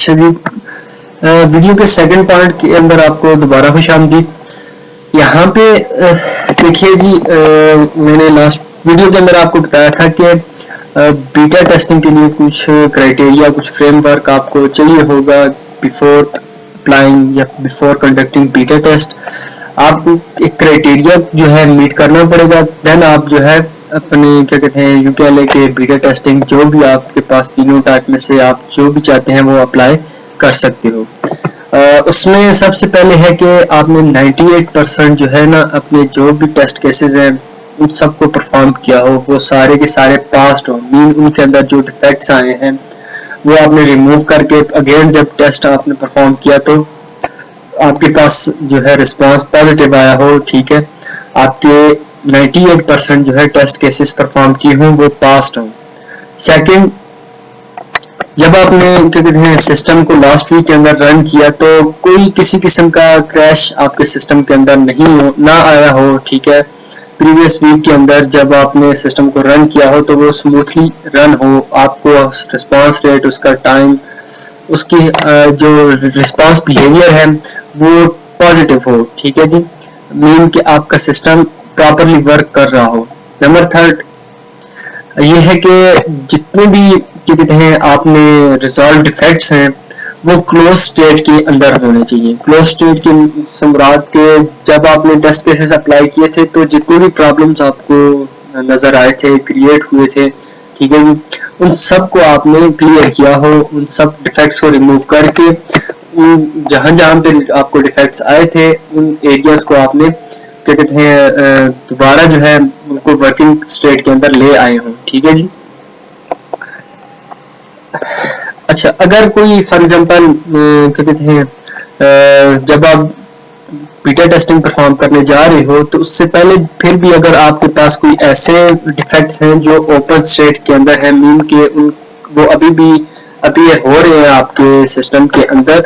अच्छा जी, वीडियो के second part के अंदर आपको दोबारा खुशामदीद। यहाँ पे देखिए जी, मैंने लास्ट वीडियो के अंदर आपको बताया था कि बीटा टेस्टिंग के लिए कुछ क्राइटेरिया, कुछ फ्रेमवर्क आपको चाहिए होगा बिफोर अप्लाइंग या बिफोर कंडक्टिंग बीटा टेस्ट। आपको एक क्राइटेरिया जो है मीट करना पड़ेगा, देन आप जो है अपने क्या कहते हैं यूकेएलए के बीटा टेस्टिंग जो भी आपके पास तीनों टाइप में से आप जो भी चाहते हैं वो अप्लाई कर सकते हो। उसमें सबसे पहले है कि आपने 98% जो है ना अपने जो भी टेस्ट केसेस हैं उन सबको परफॉर्म किया हो, वो सारे के सारे पास्ड हो, मीन उनके अंदर जो डिफेक्ट्स आए हैं वो आपने रिमूव करके अगेन जब टेस्ट आपने परफॉर्म किया तो आपके पास जो है रिस्पांस पॉजिटिव आया हो, ठीक है, आपके 98% जो है टेस्ट केसेस परफॉर्म किए हों वो पास्ड हों। सेकंड, जब आपने क्या कहते हैं सिस्टम को लास्ट वीक के अंदर रन किया तो कोई किसी किस्म का क्रैश आपके सिस्टम के अंदर ना आया हो, ठीक है, प्रीवियस वीक के अंदर जब आपने सिस्टम को रन किया हो तो वो स्मूथली रन हो, आपको रिस्पांस रेट, उसका टाइम, उसकी जो रिस्पांस बिहेवियर है वो पॉजिटिव हो, ठीक है जी, मीन कि आपका सिस्टम प्रॉपरली वर्क कर रहा हो। नंबर थर्ड ये है कि जितने भी क्या कहते हैं आपने रिजॉल्व डिफेक्ट्स हैं वो क्लोज स्टेट के अंदर होने चाहिए। क्लोज स्टेट के सम्राट के जब आपने टेस्ट केसेस अप्लाई किए थे तो जितने भी प्रॉब्लम्स आपको नजर आए थे, क्रिएट हुए थे, ठीक है जी, उन सब को आपने क्लियर किया हो, उन सब डिफेक्ट्स को रिमूव करके जहां जहां पे आपको डिफेक्ट्स आए थे उन एरियाज को आपने क्या कहते हैं दोबारा जो है उनको वर्किंग स्टेट के अंदर ले आए हों, ठीक है जी। अच्छा, अगर कोई फॉर एग्जांपल क्या कहते हैं जब आप बीटा टेस्टिंग परफॉर्म करने जा रहे हो तो उससे पहले फिर भी अगर आपके पास कोई ऐसे डिफेक्ट्स हैं जो ओपन स्टेट के अंदर है, मीन के उन वो अभी हो रहे हैं आपके सिस्टम के अंदर,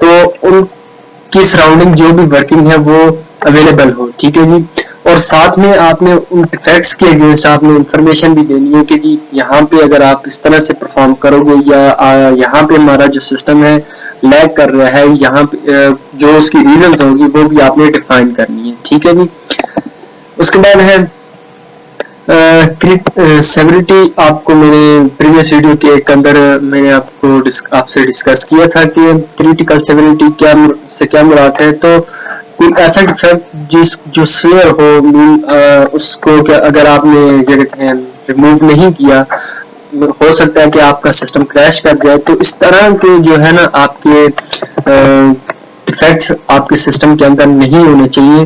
तो उनकी सराउंडिंग जो भी वर्किंग है वो अवेलेबल हो, ठीक है जी, और साथ में आपने उन डिफेक्ट्स के अगेंस्ट आपने इंफॉर्मेशन भी देनी है कि जी यहाँ पे अगर आप इस तरह से परफॉर्म करोगे या यहाँ पे हमारा जो सिस्टम है लैग कर रहा है, यहाँ पे जो उसकी रीजंस होंगी वो भी आपने डिफाइन करनी है, ठीक है जी। उसके बाद है सेवरिटी। आपको मैंने प्रीवियस वीडियो के एक अंदर मैंने आपसे डिस्कस किया था कि क्रिटिकल सेवरिटी क्या मुराद है। तो कोई ऐसा डिफेक्ट जो सीवियर हो, उसको अगर आपने क्या कहते हैं रिमूव नहीं किया, हो सकता है कि आपका सिस्टम क्रैश कर जाए। तो इस तरह के जो है ना आपके डिफेक्ट्स आपके सिस्टम के अंदर नहीं होने चाहिए,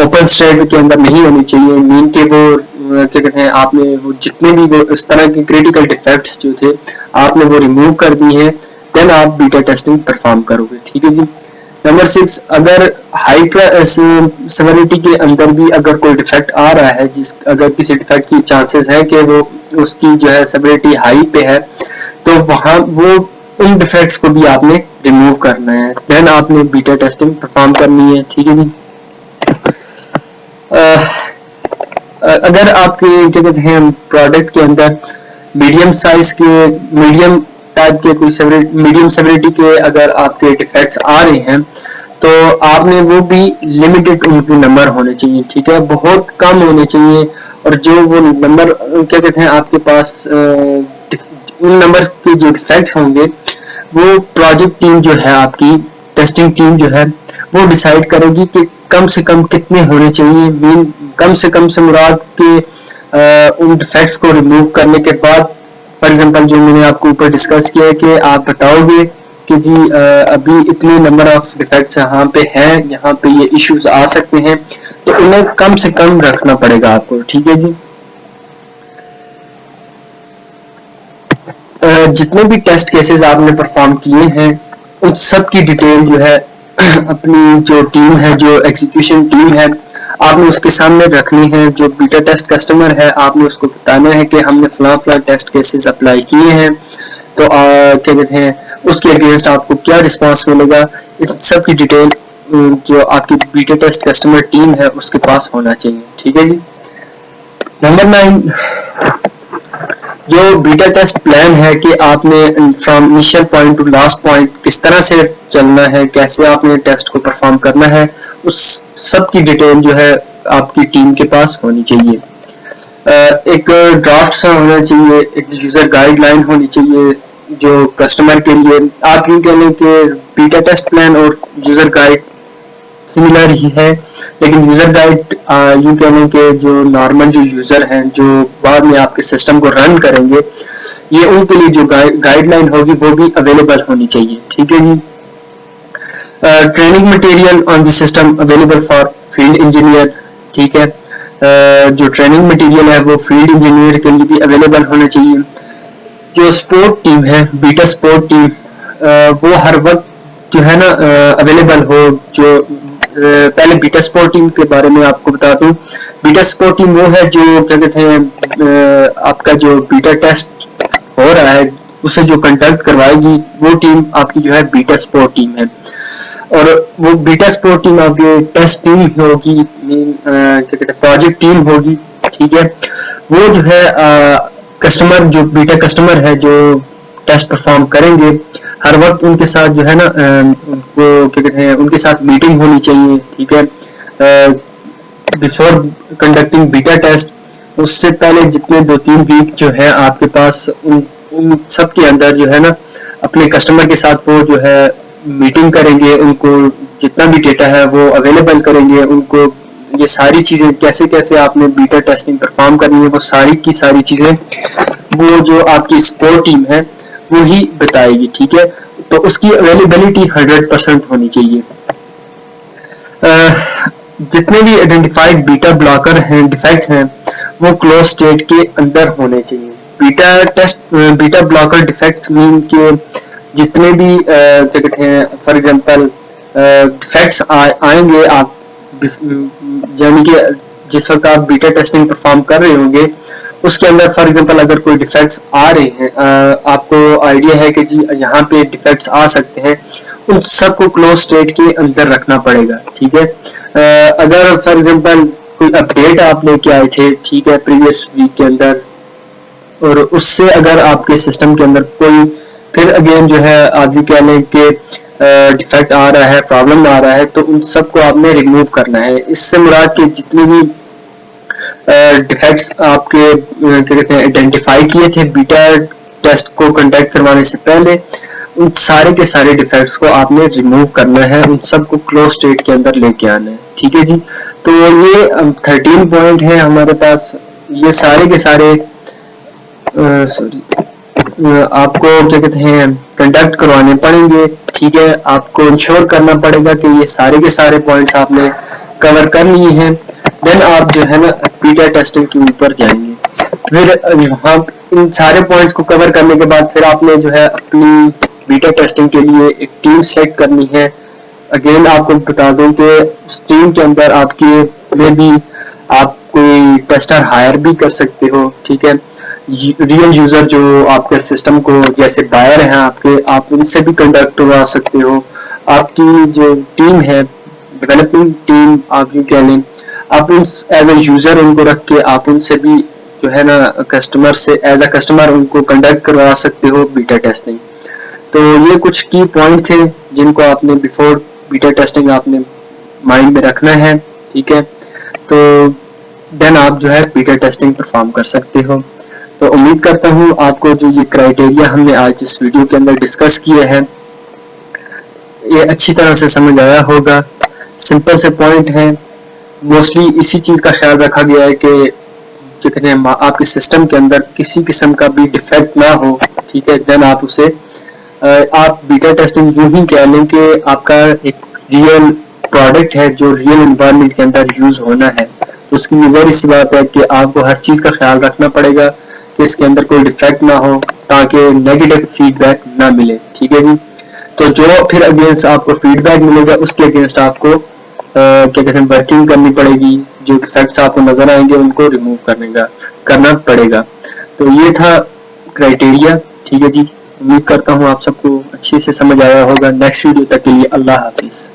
ओपन स्टेट के अंदर नहीं होनी चाहिए, मीन के वो क्या कहते हैं आपने वो जितने भी वो इस तरह के क्रिटिकल डिफेक्ट्स जो थे आपने वो रिमूव कर दिए हैं, देन आप बीटा टेस्टिंग परफॉर्म करोगे, ठीक है जी। नंबर 6, अगर हाई सेवरिटी के अंदर भी अगर कोई डिफेक्ट आ रहा है, अगर किसी डिफेक्ट की चांसेस है कि वो उसकी जो है सेवरिटी हाई पे है, तो वहां वो उन डिफेक्ट्स को भी आपने रिमूव करना है, देन आपने बीटा टेस्टिंग परफॉर्म करनी है, ठीक है जी। अगर आपके क्या कहते हैं प्रोडक्ट के अंदर मीडियम टाइप के कोई मीडियम सेवरिटी के अगर आपके डिफेक्ट्स आ रहे हैं तो आपने वो भी लिमिटेड उनके नंबर होने चाहिए, ठीक है, बहुत कम होने चाहिए। और जो वो नंबर क्या कहते हैं आपके पास उन नंबर के जो डिफेक्ट्स होंगे वो प्रोजेक्ट टीम जो है आपकी टेस्टिंग टीम जो है वो डिसाइड करेगी कि कम से कम कितने होने चाहिए। मीन कम से मुराद के उन डिफेक्ट्स को रिमूव करने के बाद, फॉर एग्जांपल जो मैंने आपको ऊपर डिस्कस किया है कि आप बताओगे कि जी अभी इतने नंबर ऑफ डिफेक्ट्स यहाँ पे हैं, यहाँ पे ये इश्यूज आ सकते हैं, तो उन्हें कम से कम रखना पड़ेगा आपको, ठीक है जी। जितने भी टेस्ट केसेस आपने परफॉर्म किए हैं उन सब की डिटेल जो है अपनी जो टीम है, जो एग्जीक्यूशन टीम है, आपने उसके सामने रखनी है। जो बीटा टेस्ट कस्टमर है आपने उसको बताना है कि हमने फलां टेस्ट केसेस अप्लाई किए हैं, तो क्या कहते हैं उसके अगेंस्ट आपको क्या रिस्पांस मिलेगा, इस सब की डिटेल जो आपकी बीटा टेस्ट कस्टमर टीम है उसके पास होना चाहिए, ठीक है जी। नंबर 9, जो बीटा टेस्ट प्लान है कि आपने from initial point two last point किस तरह से चलना है, कैसे आपने टेस्ट को परफॉर्म करना है, उस सब की डिटेल जो है आपकी टीम के पास होनी चाहिए। एक ड्राफ्ट सा होना चाहिए, एक यूजर गाइडलाइन होनी चाहिए जो कस्टमर के लिए। आप यूँ कह लें कि बीटा टेस्ट प्लान और यूजर गाइड सिमिलर ही है, लेकिन यूजर गाइड यूँ कह लें कि जो नॉर्मल जो यूजर हैं जो बाद में आपके सिस्टम को रन करेंगे, ये उनके लिए जो गाइडलाइन होगी वो भी अवेलेबल होनी चाहिए। ठीक है जी। Training material on the system available for field engineer. ठीक है, जो ट्रेनिंग मटेरियल है वो फील्ड इंजीनियर के लिए भी अवेलेबल होना चाहिए। जो सपोर्ट टीम है, बीटा सपोर्ट टीम, वो हर वक्त जो है ना अवेलेबल हो। जो पहले बीटा सपोर्ट टीम के बारे में आपको बता दूं, बीटा सपोर्ट टीम वो है जो क्या कहते हैं आपका जो बीटा टेस्ट हो रहा है उसे जो कंडक्ट करवाएगी, वो टीम आपकी जो है बीटा सपोर्ट टीम है। और वो बीटा सपोर्ट टीम आपकी टेस्ट टीम होगी, क्या कहते हैं प्रोजेक्ट टीम होगी। ठीक है, वो जो है कस्टमर जो बीटा कस्टमर है जो टेस्ट परफॉर्म करेंगे, हर वक्त उनके साथ जो है ना उनको क्या कहते हैं उनके साथ मीटिंग होनी चाहिए। ठीक है, बिफोर कंडक्टिंग बीटा टेस्ट, उससे पहले जितने 2-3 वीक जो है आपके पास उन सब के अंदर जो है ना अपने कस्टमर के साथ वो जो है मीटिंग करेंगे, उनको जितना भी डेटा है वो अवेलेबल करेंगे, उनको ये सारी चीजें कैसे कैसे आपने बीटा टेस्टिंग परफॉर्म करनी है वो सारी की सारी चीजें वो जो आपकी सपोर्ट टीम है वो ही बताएगी। ठीक है, तो उसकी अवेलेबिलिटी 100% होनी चाहिए। जितने भी आइडेंटिफाइड बीटा ब्लॉकर हैं, डिफेक्ट्स हैं, वो क्लोज स्टेट के अंदर होने चाहिए। बीटा ब्लॉकर डिफेक्ट्स मीन के जितने भी क्या कहते हैं फॉर एग्जांपल डिफेक्ट्स आएंगे आप यानी कि जिस वक्त आप बीटा टेस्टिंग परफॉर्म कर रहे होंगे उसके अंदर फॉर एग्जांपल अगर कोई डिफेक्ट्स आ रहे हैं, आपको आइडिया है कि जी यहाँ पे डिफेक्ट्स आ सकते हैं, उन सबको क्लोज स्टेट के अंदर रखना पड़ेगा। ठीक है, अगर फॉर एग्जांपल कोई अपडेट आप लेके आए थे, ठीक है, प्रीवियस वीक के अंदर, और उससे अगर आपके सिस्टम के अंदर कोई फिर अगेन जो है आप भी कह लें कि डिफेक्ट आ रहा है, प्रॉब्लम आ रहा है, तो उन सबको आपने रिमूव करना है। इससे मुराद के जितने भी डिफेक्ट्स आपके क्या कहते हैं आइडेंटिफाई किए थे बीटा टेस्ट को कंडक्ट करवाने से पहले, उन सारे के सारे डिफेक्ट्स को आपने रिमूव करना है, उन सबको क्लोज स्टेट के अंदर लेके आना है। ठीक है जी, तो ये 13 पॉइंट है हमारे पास, ये सारे के सारे आपको क्या कहते हैं कंडक्ट करवाने पड़ेंगे। ठीक है, आपको इंश्योर करना पड़ेगा कि ये सारे के सारे पॉइंट्स आपने कवर कर लिए हैं, देन आप जो है ना बीटा टेस्टिंग के ऊपर जाएंगे। फिर वहाँ इन सारे पॉइंट्स को कवर करने के बाद फिर आपने जो है अपनी बीटा टेस्टिंग के लिए एक टीम सेलेक्ट करनी है। अगेन आपको बता दूं कि उस टीम के अंदर आपके में भी आप कोई टेस्टर हायर भी कर सकते हो। ठीक है, रियल यूजर जो आपके सिस्टम को जैसे बायर हैं आपके, आप उनसे भी कंडक्ट करवा सकते हो। आपकी जो टीम है डेवलपिंग टीम आप यूँ कह लें, आप एज ए यूजर उनको रख के आप उनसे भी जो है ना कस्टमर से एज अ कस्टमर उनको कंडक्ट करवा सकते हो बीटा टेस्टिंग। तो ये कुछ की पॉइंट थे जिनको आपने बिफोर बीटा टेस्टिंग आपने माइंड में रखना है। ठीक है, तो देन आप जो है बीटा टेस्टिंग परफॉर्म कर सकते हो। तो उम्मीद करता हूँ आपको जो ये क्राइटेरिया हमने आज इस वीडियो के अंदर डिस्कस किए हैं ये अच्छी तरह से समझ आया होगा। सिंपल से पॉइंट है, मोस्टली इसी चीज का ख्याल रखा गया है कि जो कहते हैं आपके सिस्टम के अंदर किसी किस्म का भी डिफेक्ट ना हो। ठीक है, देन आप उसे आप बीटा टेस्टिंग यूं ही कह लें कि आपका एक रियल प्रोडक्ट है जो रियल एनवायरनमेंट के अंदर यूज होना है। तो उसकी नजर इसी बात है कि आपको हर चीज का ख्याल रखना पड़ेगा कि इसके अंदर कोई डिफेक्ट ना हो ताकि नेगेटिव फीडबैक ना मिले। ठीक है जी, तो जो फिर अगेंस्ट आपको फीडबैक मिलेगा उसके अगेंस्ट आपको क्या कहते हैं वर्किंग करनी पड़ेगी। जो डिफेक्ट्स आपको नजर आएंगे उनको रिमूव करना पड़ेगा। तो ये था क्राइटेरिया। ठीक है जी, उम्मीद करता हूँ आप सबको अच्छे से समझ आया होगा। नेक्स्ट वीडियो तक के लिए अल्लाह हाफिज।